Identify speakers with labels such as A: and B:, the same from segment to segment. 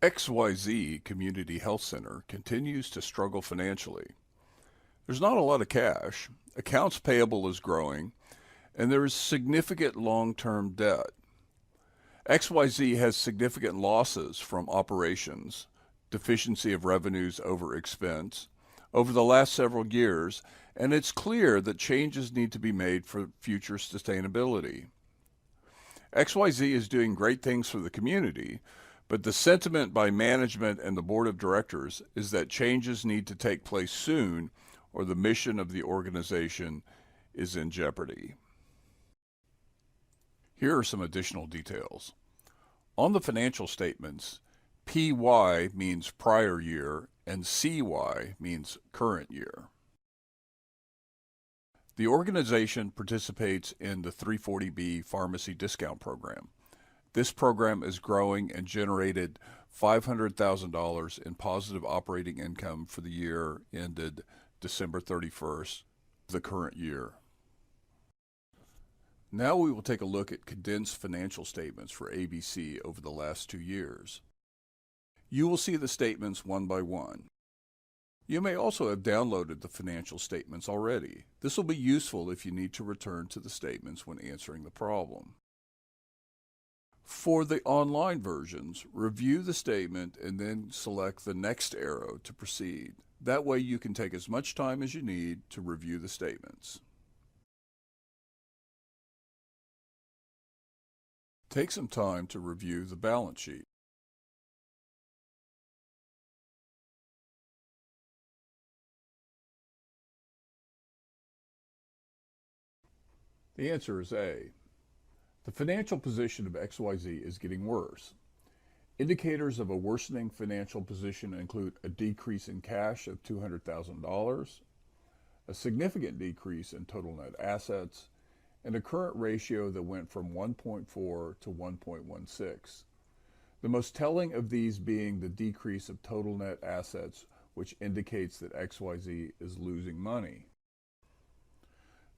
A: XYZ Community Health Center continues to struggle financially. There's not a lot of cash, accounts payable is growing, and there is significant long-term debt. XYZ has significant losses from operations, deficiency of revenues over expense, over the last several years, and it's clear that changes need to be made for future sustainability. XYZ is doing great things for the community, but the sentiment by management and the board of directors is that changes need to take place soon or the mission of the organization is in jeopardy. Here are some additional details. On the financial statements, PY means prior year and CY means current year. The organization participates in the 340B Pharmacy Discount Program. This program is growing and generated $500,000 in positive operating income for the year ended December 31st, the current year. Now we will take a look at condensed financial statements for ABC over the last 2 years. You will see the statements one by one. You may also have downloaded the financial statements already. This will be useful if you need to return to the statements when answering the problem. For the online versions, review the statement and then select the next arrow to proceed. That way you can take as much time as you need to review the statements. Take some time to review the balance sheet. The answer is A. The financial position of XYZ is getting worse. Indicators of a worsening financial position include a decrease in cash of $200,000, a significant decrease in total net assets, and a current ratio that went from 1.4 to 1.16. The most telling of these being the decrease of total net assets, which indicates that XYZ is losing money.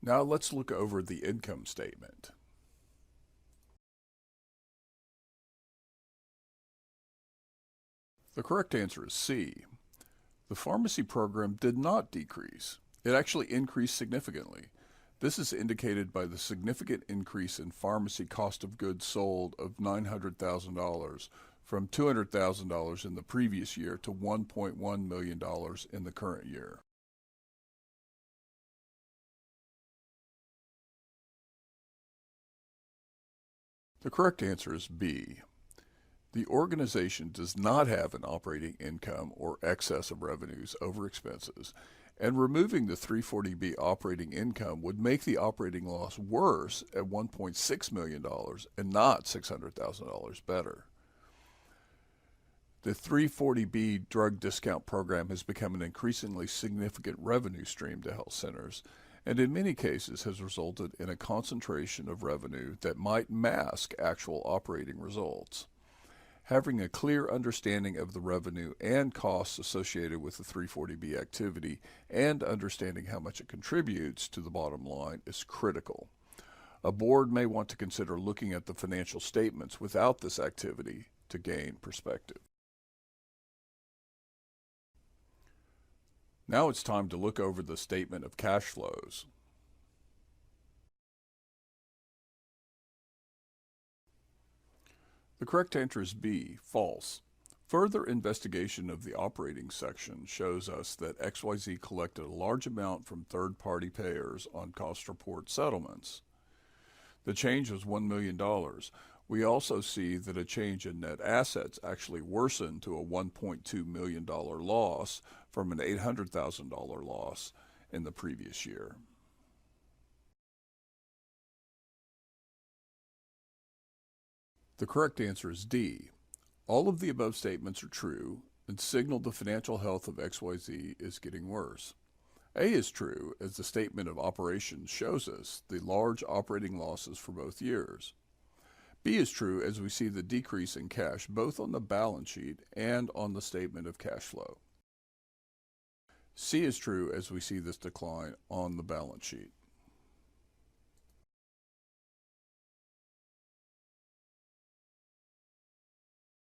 A: Now let's look over the income statement. The correct answer is C. The pharmacy program did not decrease. It actually increased significantly. This is indicated by the significant increase in pharmacy cost of goods sold of $900,000 from $200,000 in the previous year to $1.1 million in the current year. The correct answer is B. The organization does not have an operating income or excess of revenues over expenses, and removing the 340B operating income would make the operating loss worse at $1.6 million and not $600,000 better. The 340B drug discount program has become an increasingly significant revenue stream to health centers, and in many cases has resulted in a concentration of revenue that might mask actual operating results. Having a clear understanding of the revenue and costs associated with the 340B activity and understanding how much it contributes to the bottom line is critical. A board may want to consider looking at the financial statements without this activity to gain perspective. Now it's time to look over the statement of cash flows. The correct answer is B, false. Further investigation of the operating section shows us that XYZ collected a large amount from third-party payers on cost report settlements. The change was $1 million. We also see that a change in net assets actually worsened to a $1.2 million loss from an $800,000 loss in the previous year. The correct answer is D. All of the above statements are true and signal the financial health of XYZ is getting worse. A is true, as the statement of operations shows us the large operating losses for both years. B is true, as we see the decrease in cash both on the balance sheet and on the statement of cash flow. C is true, as we see this decline on the balance sheet.